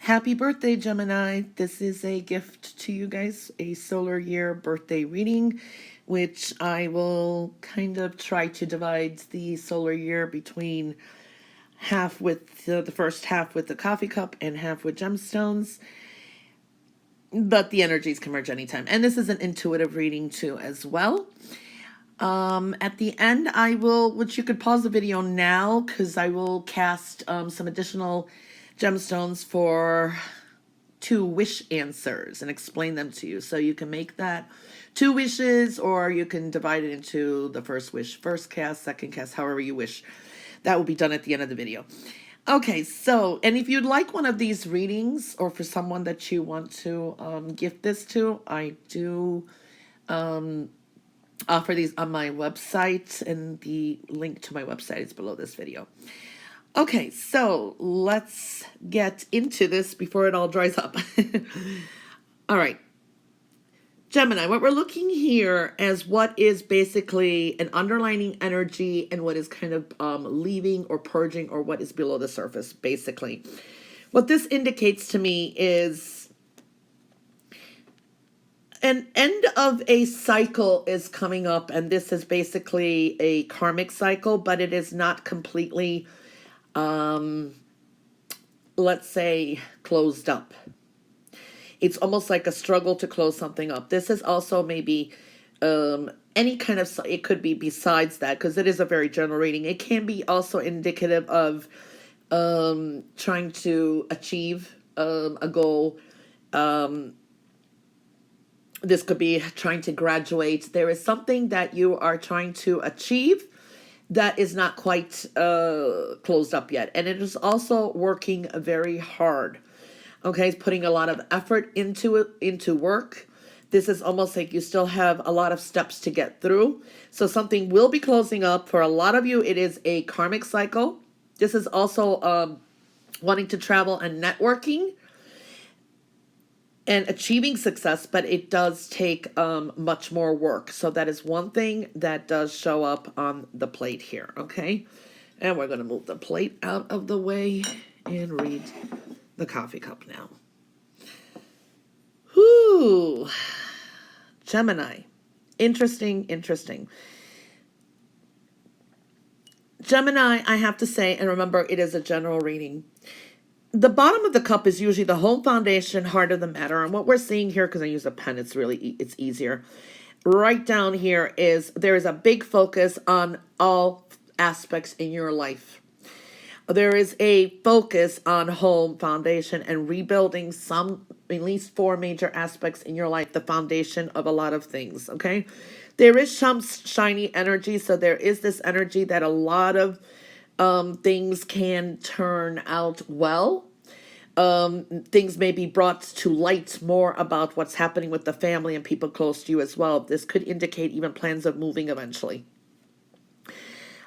Happy birthday, Gemini. This is a gift to you guys, a solar year birthday reading, which I will kind of try to divide the solar year between half with the first half with the coffee cup and half with gemstones. But the energies can merge anytime. And this is an intuitive reading too as well. At the end, I will, which you could pause the video now because I will cast some additional gemstones for 2 wish answers and explain them to you. So you can make that 2 wishes, or you can divide it into the first wish, first cast, second cast, however you wish. That will be done at the end of the video. Okay, so, and if you'd like one of these readings, or for someone that you want to gift this to, I do offer these on my website, and the link to my website is below this video. Okay, so let's get into this before it all dries up. All right. Gemini, what we're looking here as what is basically an underlining energy and what is kind of leaving or purging, or what is below the surface, basically. What this indicates to me is an end of a cycle is coming up, and this is basically a karmic cycle, but it is not completely, let's say, closed up. It's almost like a struggle to close something up. This is also maybe any kind of, it could be besides that, because it is a very general reading. It can be also indicative of trying to achieve a goal. This could be trying to graduate. There is something that you are trying to achieve that is not quite closed up yet. And it is also working very hard. Okay, it's putting a lot of effort into it, into work. This is almost like you still have a lot of steps to get through. So something will be closing up. For a lot of you, it is a karmic cycle. This is also wanting to travel and networking and achieving success, but it does take much more work. So that is one thing that does show up on the plate here, okay? And we're going to move the plate out of the way and read the coffee cup now. Whoo! Gemini. Interesting, interesting. Gemini, I have to say, and remember, it is a general reading. The bottom of the cup is usually the home foundation, heart of the matter. And what we're seeing here, because I use a pen, it's easier. Right down here is there is a big focus on all aspects in your life. There is a focus on home foundation and rebuilding at least 4 major aspects in your life, the foundation of a lot of things, okay? There is some shiny energy, so there is this energy that a lot of things can turn out well. Things may be brought to light more about what's happening with the family and people close to you as well. This could indicate even plans of moving eventually.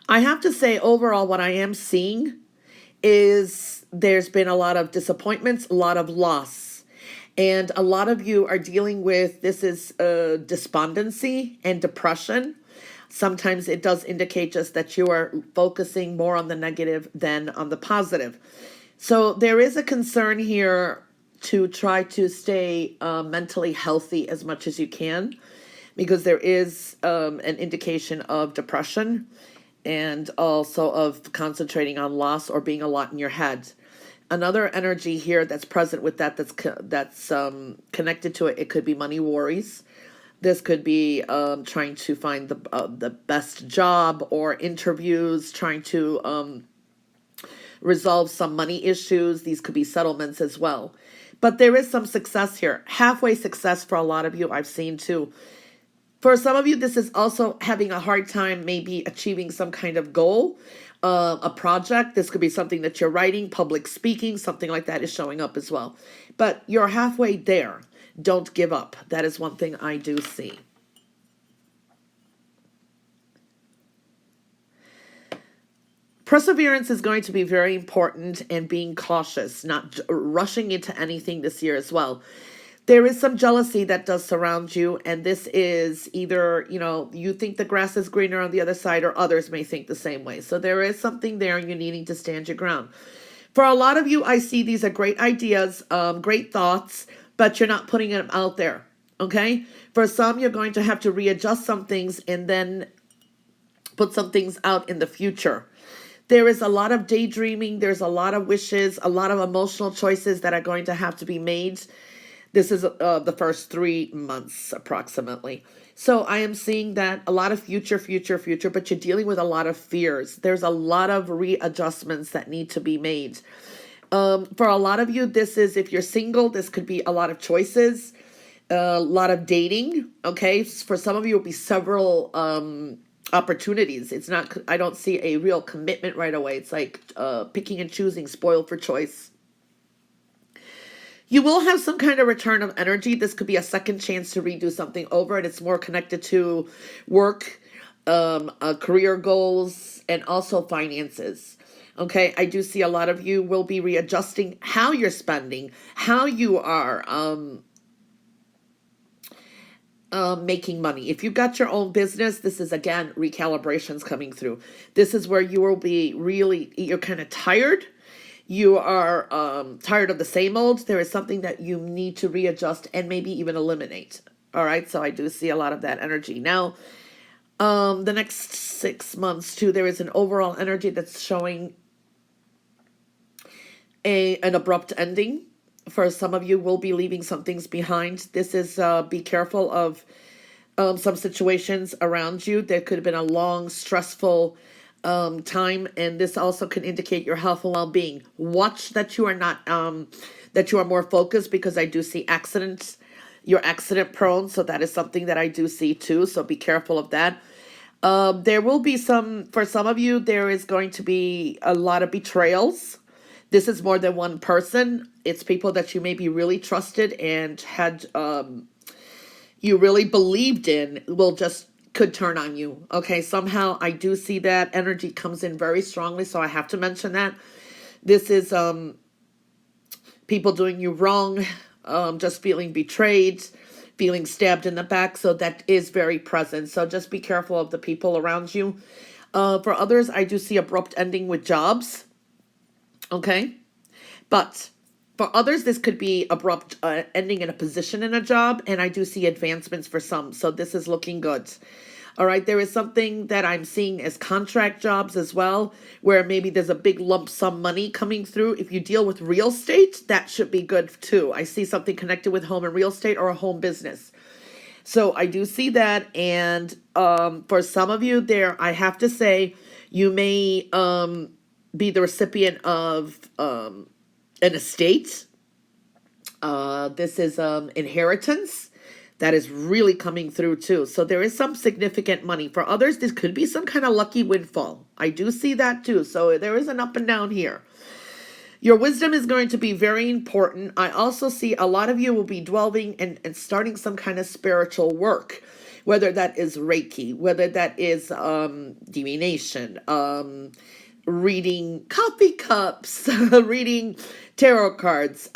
I have to say, overall, what I am seeing is there's been a lot of disappointments, a lot of loss. And a lot of you are dealing with, this is despondency and depression. Sometimes it does indicate just that you are focusing more on the negative than on the positive. So there is a concern here to try to stay mentally healthy as much as you can, because there is an indication of depression and also of concentrating on loss or being a lot in your head. Another energy here that's present with that, that's connected to it, it could be money worries. This could be trying to find the best job, or interviews, trying to resolve some money issues. These could be settlements as well. But there is some success here. Halfway success for a lot of you, I've seen too. For some of you, this is also having a hard time maybe achieving some kind of goal, a project. This could be something that you're writing, public speaking, something like that is showing up as well. But you're halfway there. Don't give up. That is one thing I do see. Perseverance is going to be very important, and being cautious, not rushing into anything this year as well. There is some jealousy that does surround you, and this is either, you think the grass is greener on the other side, or others may think the same way. So there is something there, and you needing to stand your ground. For a lot of you, I see these are great ideas, great thoughts, but you're not putting them out there. Okay? For some, you're going to have to readjust some things and then put some things out in the future. There is a lot of daydreaming. There's a lot of wishes, a lot of emotional choices that are going to have to be made. This is the first 3 months approximately. So I am seeing that a lot of future, but you're dealing with a lot of fears. There's a lot of readjustments that need to be made. For a lot of you, this is, if you're single, this could be a lot of choices, a lot of dating. Okay. For some of you, it'll be several opportunities. It's not, I don't see a real commitment right away. It's like picking and choosing, spoiled for choice. You will have some kind of return of energy. This could be a second chance to redo something over, and it's more connected to work, career goals, and also finances. Okay, I do see a lot of you will be readjusting how you're spending, how you are making money. If you've got your own business, this is, again, recalibrations coming through. This is where you will be really, you're kind of tired. You are tired of the same old. There is something that you need to readjust and maybe even eliminate. All right, so I do see a lot of that energy. Now, the next 6 months too, there is an overall energy that's showing an abrupt ending. For some of you, will be leaving some things behind. This is be careful of some situations around you. There could have been a long, stressful time, and this also can indicate your health and well-being. Watch that you are not that you are more focused, because I do see accidents. You're accident prone, so that is something that I do see too, so be careful of that. There will be some, for some of you, there is going to be a lot of betrayals. This is more than one person. It's people that you maybe really trusted and had you really believed in could turn on you. Okay, somehow I do see that energy comes in very strongly, so I have to mention that. This is people doing you wrong, just feeling betrayed, feeling stabbed in the back, so that is very present. So just be careful of the people around you. For others, I do see abrupt ending with jobs. Okay, but for others, this could be abrupt ending in a position in a job, and I do see advancements for some, so this is looking good. All right, there is something that I'm seeing as contract jobs as well, where maybe there's a big lump sum money coming through. If you deal with real estate, that should be good too. I see something connected with home and real estate or a home business. So I do see that, and for some of you there, I have to say, you may be the recipient of an estate. This is inheritance that is really coming through too. So there is some significant money. For others, this could be some kind of lucky windfall. I do see that too. So there is an up and down here. Your wisdom is going to be very important. I also see a lot of you will be dwelling and starting some kind of spiritual work, whether that is Reiki, whether that is divination, reading coffee cups, reading tarot cards.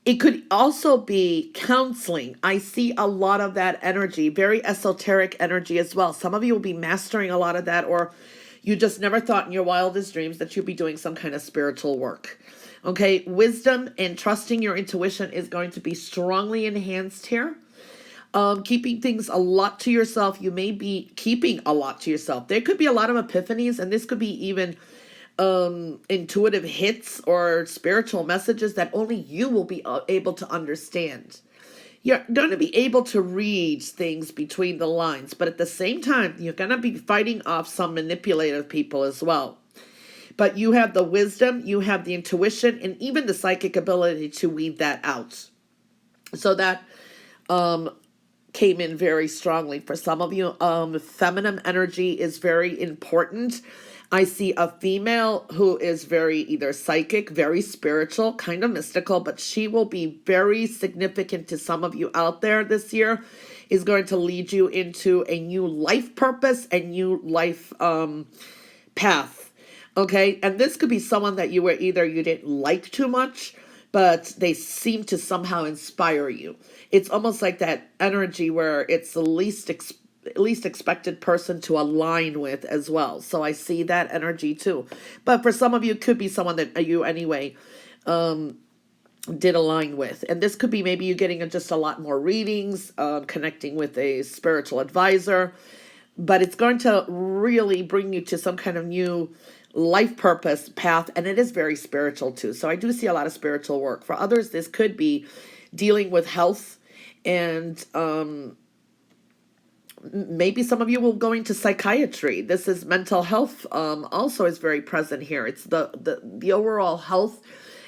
It could also be counseling. I see a lot of that energy, very esoteric energy as well. Some of you will be mastering a lot of that, or you just never thought in your wildest dreams that you'd be doing some kind of spiritual work. Okay, wisdom and trusting your intuition is going to be strongly enhanced here. Keeping things a lot to yourself. You may be keeping a lot to yourself. There could be a lot of epiphanies, and this could be even intuitive hits or spiritual messages that only you will be able to understand. You're going to be able to read things between the lines, but at the same time, you're going to be fighting off some manipulative people as well. But you have the wisdom, you have the intuition, and even the psychic ability to weed that out. So that came in very strongly for some of you. Feminine energy is very important. I see a female who is very either psychic, very spiritual, kind of mystical, but she will be very significant to some of you out there this year, is going to lead you into a new life purpose, a new life path. Okay, and this could be someone that you were either you didn't like too much, but they seem to somehow inspire you. It's almost like that energy where it's the least least expected person to align with as well. So I see that energy too. But for some of you, it could be someone that you anyway did align with. And this could be maybe you getting just a lot more readings, connecting with a spiritual advisor. But it's going to really bring you to some kind of new life purpose path. And it is very spiritual too. So I do see a lot of spiritual work. For others, this could be dealing with health, and maybe some of you will go into psychiatry. This is mental health, also is very present here. It's the overall health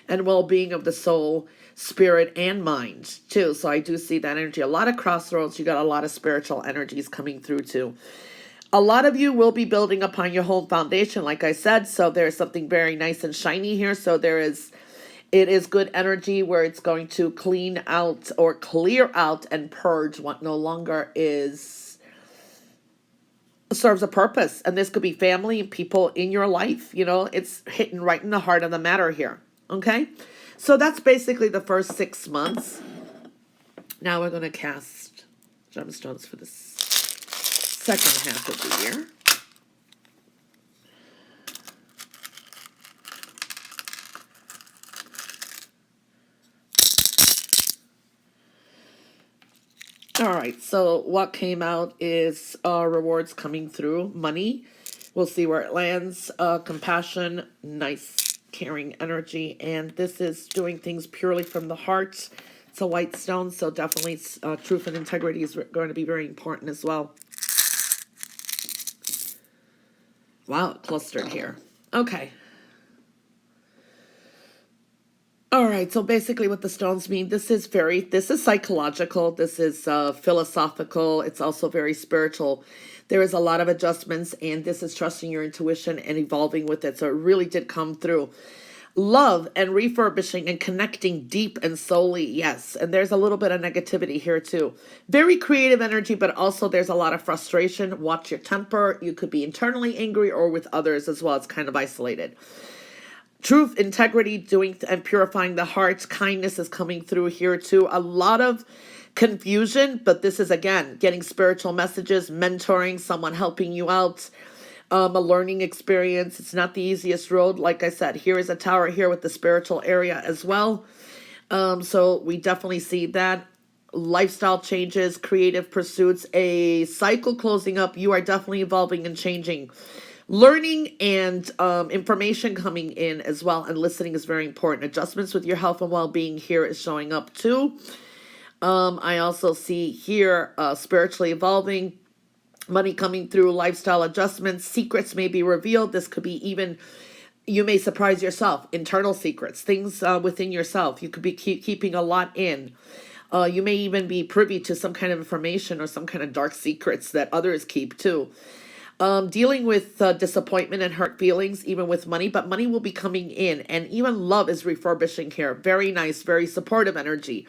and well-being of the soul, spirit, and mind too. So I do see that energy. A lot of crossroads. You got a lot of spiritual energies coming through too. A lot of you will be building upon your home foundation, like I said. So there's something very nice and shiny here. So it is good energy where it's going to clean out or clear out and purge what no longer serves a purpose. And this could be family and people in your life. It's hitting right in the heart of the matter here. Okay, so that's basically the first 6 months. Now we're going to cast gemstones for the second half of the year. All right, so what came out is rewards coming through, money. We'll see where it lands. Compassion, nice, caring energy. And this is doing things purely from the heart. It's a white stone, so definitely truth and integrity is going to be very important as well. Wow, it clustered here. Okay. All right, so basically what the stones mean, this is psychological, this is philosophical, it's also very spiritual. There is a lot of adjustments, and this is trusting your intuition and evolving with it. So it really did come through. Love and refurbishing and connecting deep and solely, yes. And there's a little bit of negativity here too. Very creative energy, but also there's a lot of frustration. Watch your temper. You could be internally angry or with others as well. It's kind of isolated. Truth, integrity, doing and purifying the heart. Kindness is coming through here too. A lot of confusion, but this is, again, getting spiritual messages, mentoring, someone helping you out, a learning experience. It's not the easiest road. Like I said, here is a tower here with the spiritual area as well. So we definitely see that. Lifestyle changes, creative pursuits, a cycle closing up. You are definitely evolving and changing. Learning and information coming in as well, and listening is very important. Adjustments with your health and well-being here is showing up too. I also see here spiritually evolving, money coming through, lifestyle adjustments, secrets may be revealed. This could be even, you may surprise yourself, internal secrets, things within yourself. You could be keeping a lot in. You may even be privy to some kind of information or some kind of dark secrets that others keep too. Dealing with disappointment and hurt feelings, even with money, but money will be coming in, and even love is refurbishing here. Very nice, very supportive energy.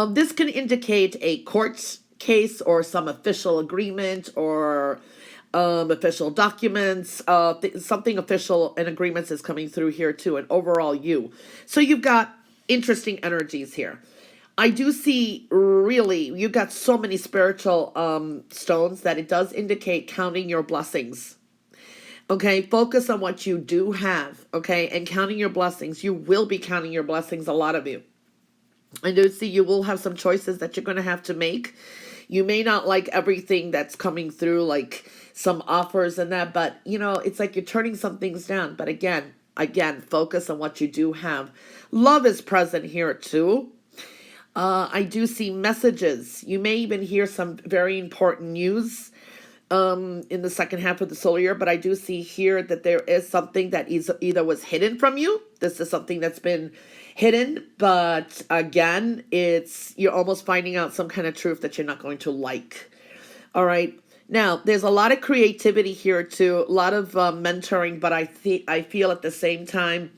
This can indicate a court case or some official agreement or official documents. Something official and agreements is coming through here too, and overall you. So you've got interesting energies here. I do see, really, you got so many spiritual stones that it does indicate counting your blessings. Okay, focus on what you do have, okay, and counting your blessings. You will be counting your blessings, a lot of you. I do see you will have some choices that you're going to have to make. You may not like everything that's coming through, like some offers and that, but, it's like you're turning some things down. But again, focus on what you do have. Love is present here too. I do see messages. You may even hear some very important news in the second half of the solar year, but I do see here that there is something that either was hidden from you. This is something that's been hidden, but again, you're almost finding out some kind of truth that you're not going to like. All right. Now, there's a lot of creativity here too, a lot of mentoring, but I feel at the same time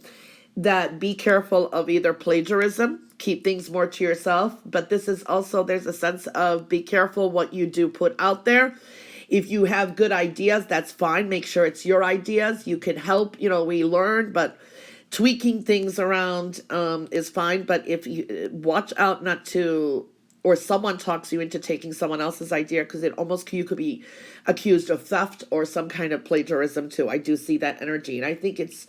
that be careful of either plagiarism, keep things more to yourself, but this is also, there's a sense of be careful what you do put out there. If you have good ideas, that's fine. Make sure it's your ideas. You can help, we learn, but tweaking things around is fine. But if you watch out not to or someone talks you into taking someone else's idea, because it almost, you could be accused of theft or some kind of plagiarism too. I do see that energy, and I think it's,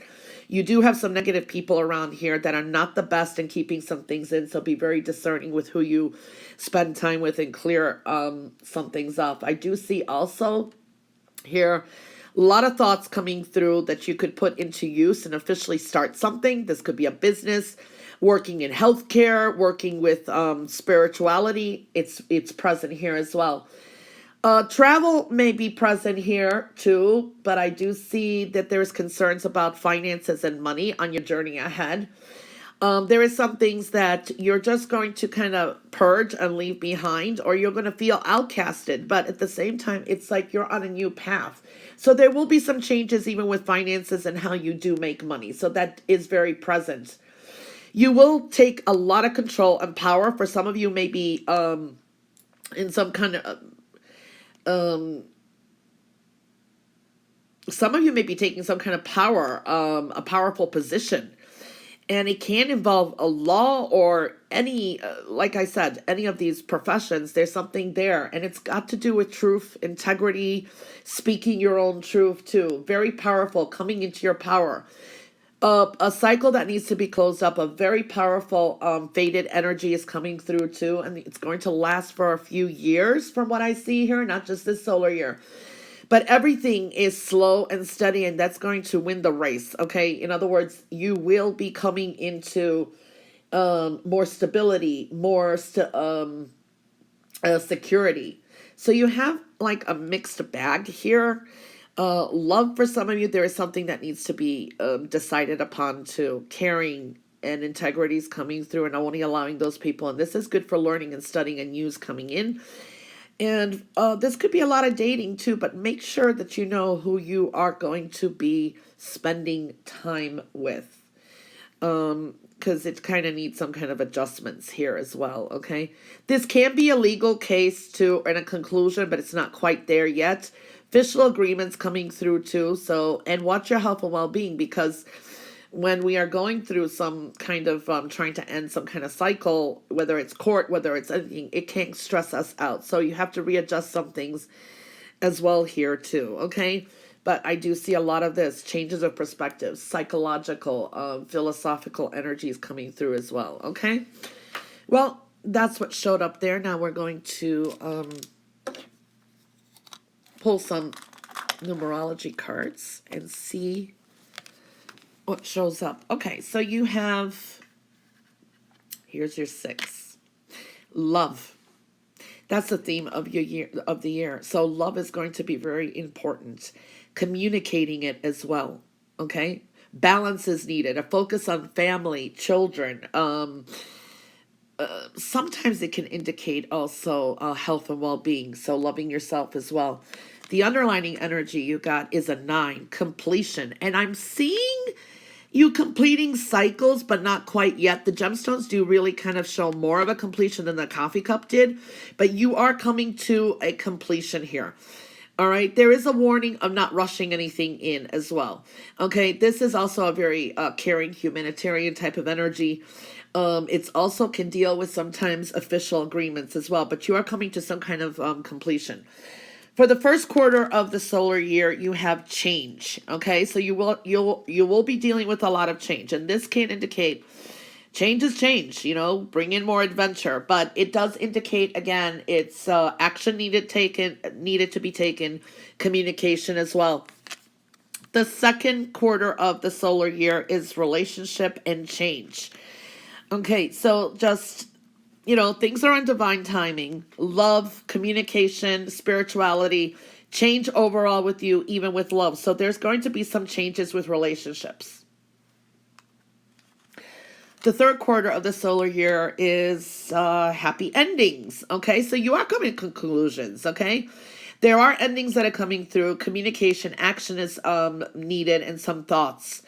you do have some negative people around here that are not the best in keeping some things in, so be very discerning with who you spend time with and clear some things up. I do see also here a lot of thoughts coming through that you could put into use and officially start something. This could be a business, working in healthcare, working with spirituality. It's present here as well. Travel may be present here too, but I do see that there's concerns about finances and money on your journey ahead. There is some things that you're just going to kind of purge and leave behind, or you're going to feel outcasted. But at the same time, it's like you're on a new path. So there will be some changes even with finances and how you do make money. So that is very present. You will take a lot of control and power. For some of you, maybe in some kind of some of you may be taking some kind of power, a powerful position. And it can involve a law or any, like I said, any of these professions. There's something there. And it's got to do with truth, integrity, speaking your own truth too. Very powerful, coming into your power. A cycle that needs to be closed up. A very powerful faded energy is coming through too. And it's going to last for a few years from what I see here, not just this solar year. But everything is slow and steady, and that's going to win the race, okay? In other words, you will be coming into more stability, more security. So you have like a mixed bag here. Love, for some of you, there is something that needs to be decided upon too. Caring and integrity is coming through, and only allowing those people. And this is good for learning and studying and news coming in. And this could be a lot of dating too, but make sure that you know who you are going to be spending time with. Because it kind of needs some kind of adjustments here as well, okay? This can be a legal case too, and a conclusion, but it's not quite there yet. Official agreements coming through too, so, and watch your health and well-being, because when we are going through some kind of trying to end some kind of cycle, whether it's court, whether it's anything, it can stress us out. So you have to readjust some things as well here too, okay? But I do see a lot of this, changes of perspective, psychological, philosophical energies coming through as well, okay? Well, that's what showed up there. Now we're going to pull some numerology cards and see what shows up. Okay, so you have, here's your 6. Love. That's the theme of your year, of the year. So love is going to be very important. Communicating it as well. Okay? Balance is needed. A focus on family, children. Sometimes it can indicate also health and well-being. So loving yourself as well. The underlining energy you got is a 9, completion. And I'm seeing you completing cycles, but not quite yet. The gemstones do really kind of show more of a completion than the coffee cup did, but you are coming to a completion here. All right, there is a warning of not rushing anything in as well. Okay, this is also a very caring humanitarian type of energy. It's also can deal with sometimes official agreements as well, but you are coming to some kind of completion. For the first quarter of the solar year, you have change. Okay, so you will be dealing with a lot of change, and this can indicate change is change. You know, bring in more adventure, but it does indicate again, it's action needed to be taken, communication as well. The second quarter of the solar year is relationship and change. Okay, so just, you know, things are on divine timing. Love, communication, spirituality, change overall with you, even with love. So there's going to be some changes with relationships. The third quarter of the solar year is happy endings. Okay, so you are coming to conclusions. Okay, there are endings that are coming through. Communication, action is needed, and some thoughts.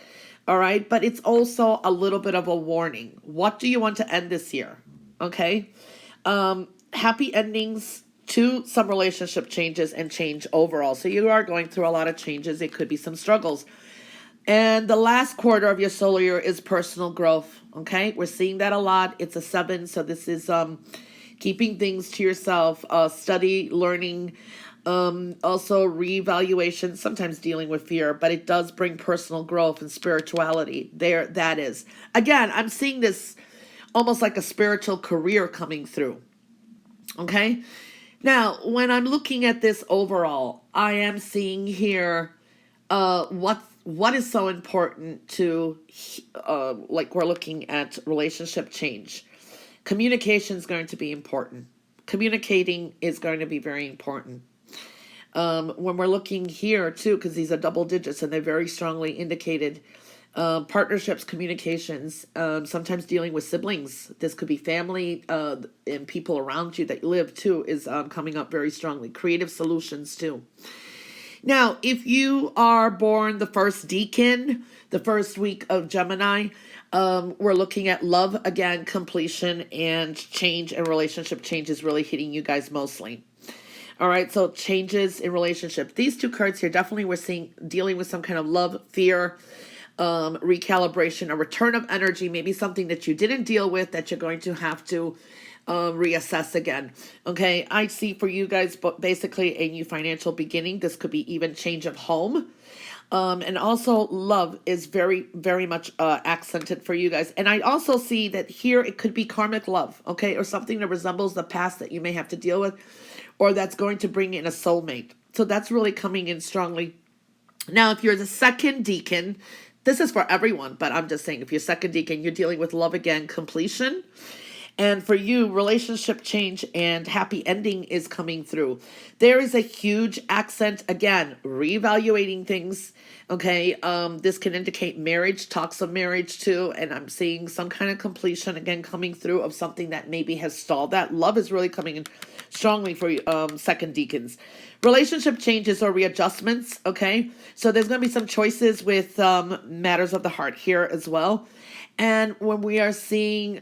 All right, but it's also a little bit of a warning. What do you want to end this year? Okay, happy endings to some relationship changes and change overall. So you are going through a lot of changes. It could be some struggles. And the last quarter of your solar year is personal growth. Okay, we're seeing that a lot. It's a 7, so this is keeping things to yourself, study, learning, also reevaluation, sometimes dealing with fear, but it does bring personal growth and spirituality. There, that is. Again, I'm seeing this almost like a spiritual career coming through. Okay? Now, when I'm looking at this overall, I am seeing here what is so important to like we're looking at relationship change. Communication is going to be important. Communicating is going to be very important. When we're looking here too, because these are double digits and they're very strongly indicated, partnerships, communications, sometimes dealing with siblings. This could be family and people around you that you live too is coming up very strongly. Creative solutions too. Now, if you are born the first decan, the first week of Gemini, we're looking at love again, completion, and change and relationship change is really hitting you guys mostly. All right, so changes in relationship. These two cards here, definitely we're seeing dealing with some kind of love, fear, recalibration, a return of energy, maybe something that you didn't deal with that you're going to have to reassess again. Okay, I see for you guys, but basically a new financial beginning. This could be even change of home. And also love is very, very much accented for you guys. And I also see that here it could be karmic love, okay, or something that resembles the past that you may have to deal with, or that's going to bring in a soulmate. So that's really coming in strongly. Now, if you're the second decan, this is for everyone, but I'm just saying if you're second decan, you're dealing with love again, completion. And for you, relationship change and happy ending is coming through. There is a huge accent, again, reevaluating things, okay? This can indicate marriage, talks of marriage too, and I'm seeing some kind of completion, again, coming through of something that maybe has stalled. That love is really coming in strongly for second decans. Relationship changes or readjustments, okay? So there's going to be some choices with matters of the heart here as well. And when we are seeing...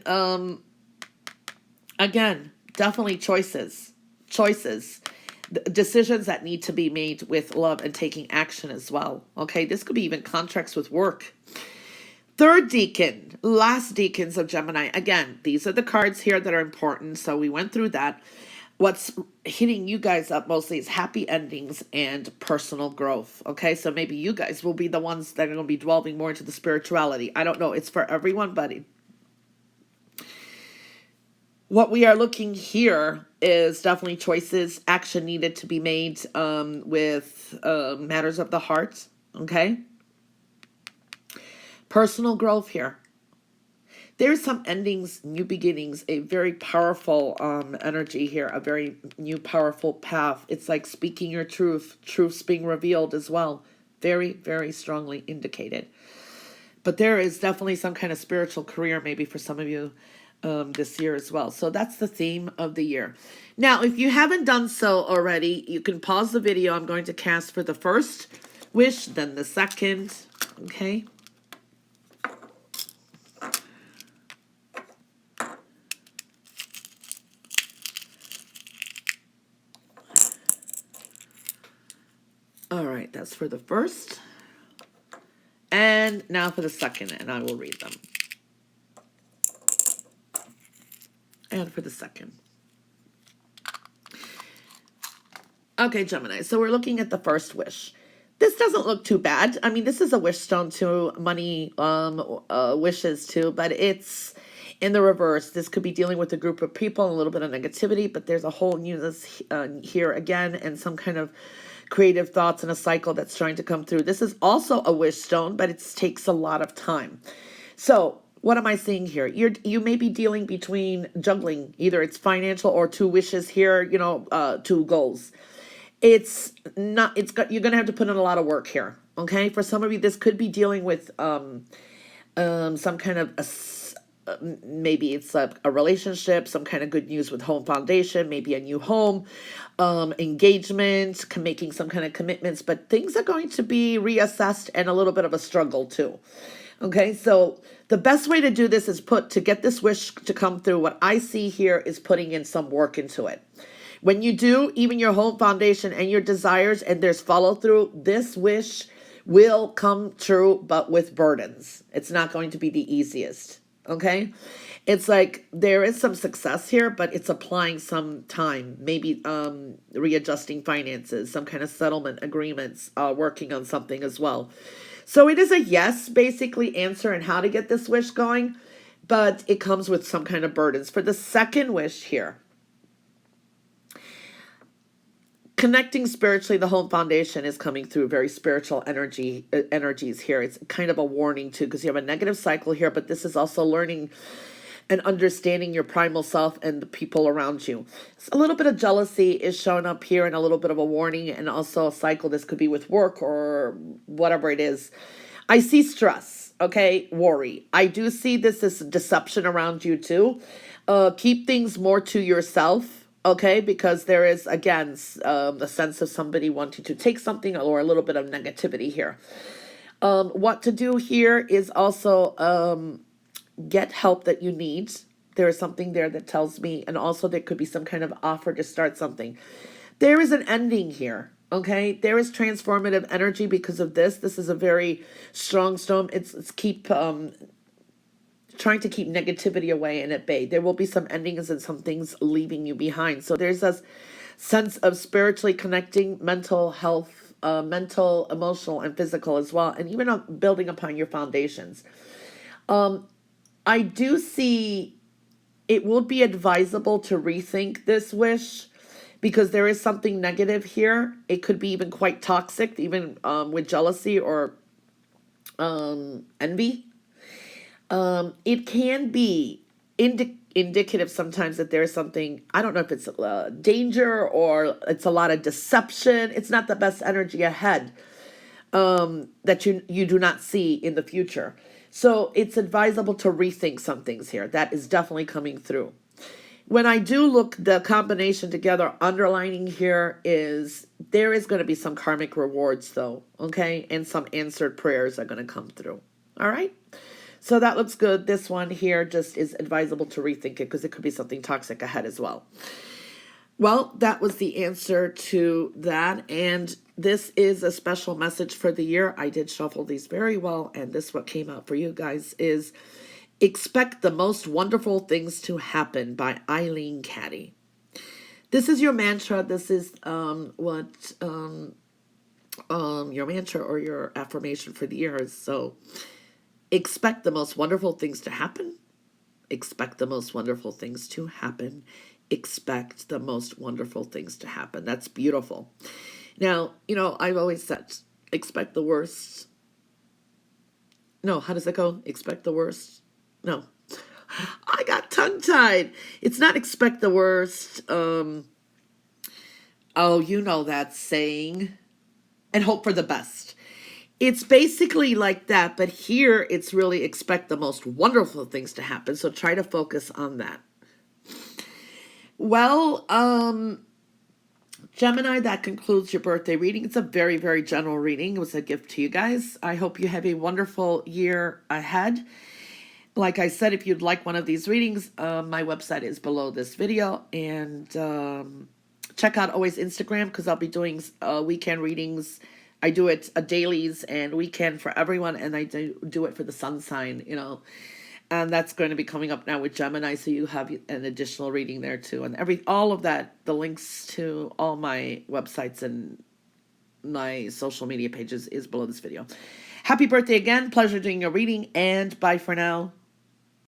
again, definitely choices, decisions that need to be made with love and taking action as well. Okay, this could be even contracts with work. Third decan, last decans of Gemini. Again, these are the cards here that are important. So we went through that. What's hitting you guys up mostly is happy endings and personal growth. Okay, so maybe you guys will be the ones that are going to be delving more into the spirituality. I don't know. It's for everyone, buddy. What we are looking here is definitely choices, action needed to be made with matters of the heart, okay? Personal growth here. There's some endings, new beginnings, a very powerful energy here, a very new powerful path. It's like speaking your truths being revealed as well. Very, very strongly indicated. But there is definitely some kind of spiritual career maybe for some of you this year as well. So that's the theme of the year. Now, if you haven't done so already, you can pause the video. I'm going to cast for the first wish, then the second. Okay. All right, that's for the first. And now for the second, and I will read them. And for the second. Okay, Gemini. So we're looking at the first wish. This doesn't look too bad. I mean, this is a wish stone too, money wishes too, but it's in the reverse. This could be dealing with a group of people, a little bit of negativity, but there's a whole newness here again, and some kind of creative thoughts in a cycle that's trying to come through. This is also a wish stone, but it takes a lot of time. So what am I seeing here? You may be dealing between juggling, either it's financial or two wishes here, you know, two goals. You're going to have to put in a lot of work here. Okay. For some of you, this could be dealing with, some kind of, maybe it's a relationship, some kind of good news with home foundation, maybe a new home, engagement, making some kind of commitments, but things are going to be reassessed and a little bit of a struggle too. Okay, so the best way to do this is to get this wish to come through. What I see here is putting in some work into it. When you do, even your home foundation and your desires, and there's follow through, this wish will come true, but with burdens. It's not going to be the easiest. Okay. It's like there is some success here, but it's applying some time, maybe readjusting finances, some kind of settlement agreements, working on something as well. So it is a yes, basically, answer and how to get this wish going, but it comes with some kind of burdens. For the second wish here, connecting spiritually, the home foundation is coming through very spiritual energies here. It's kind of a warning too, because you have a negative cycle here, but this is also learning and understanding your primal self and the people around you. So a little bit of jealousy is showing up here, and a little bit of a warning, and also a cycle. This could be with work or whatever it is. I see stress, okay, worry. I do see this as deception around you too. Keep things more to yourself, okay, because there is, again, a sense of somebody wanting to take something, or a little bit of negativity here. What to do here is also get help that you need. There is something there that tells me, and also there could be some kind of offer to start something. There is an ending here, okay? There is transformative energy because of this. This is a very strong stone. It's keep trying to keep negativity away and at bay. There will be some endings and some things leaving you behind. So there's a sense of spiritually connecting, mental health, mental, emotional, and physical as well, and even building upon your foundations. I do see it would be advisable to rethink this wish, because there is something negative here. It could be even quite toxic, even with jealousy or envy. It can be indicative sometimes that there's something, I don't know if it's danger or it's a lot of deception. It's not the best energy ahead that you do not see in the future. So it's advisable to rethink some things here. That is definitely coming through. When I do look the combination together, underlining here is there is going to be some karmic rewards though, okay? And some answered prayers are going to come through. All right? So that looks good. This one here just is advisable to rethink it, because it could be something toxic ahead as well. Well, that was the answer to that, and this is a special message for the year. I did shuffle these very well, and this what came out for you guys is Expect the Most Wonderful Things to Happen by Eileen Caddy. This is your mantra. This is your mantra or your affirmation for the year is. So expect the most wonderful things to happen. Expect the most wonderful things to happen. Expect the most wonderful things to happen. That's beautiful. Now, I've always said, expect the worst. No, how does it go? Expect the worst. No, I got tongue-tied. It's not expect the worst. Oh, you know that saying. And hope for the best. It's basically like that, but here it's really expect the most wonderful things to happen. So try to focus on that. Well, Gemini, that concludes your birthday reading. It's a very, very general reading. It was a gift to you guys. I hope you have a wonderful year ahead. Like I said, if you'd like one of these readings, my website is below this video. And check out always Instagram, because I'll be doing weekend readings. I do it dailies and weekend for everyone, and I do it for the sun sign, and that's going to be coming up now with Gemini, so you have an additional reading there too. And all of that, the links to all my websites and my social media pages is below this video. Happy birthday again. Pleasure doing your reading, and bye for now.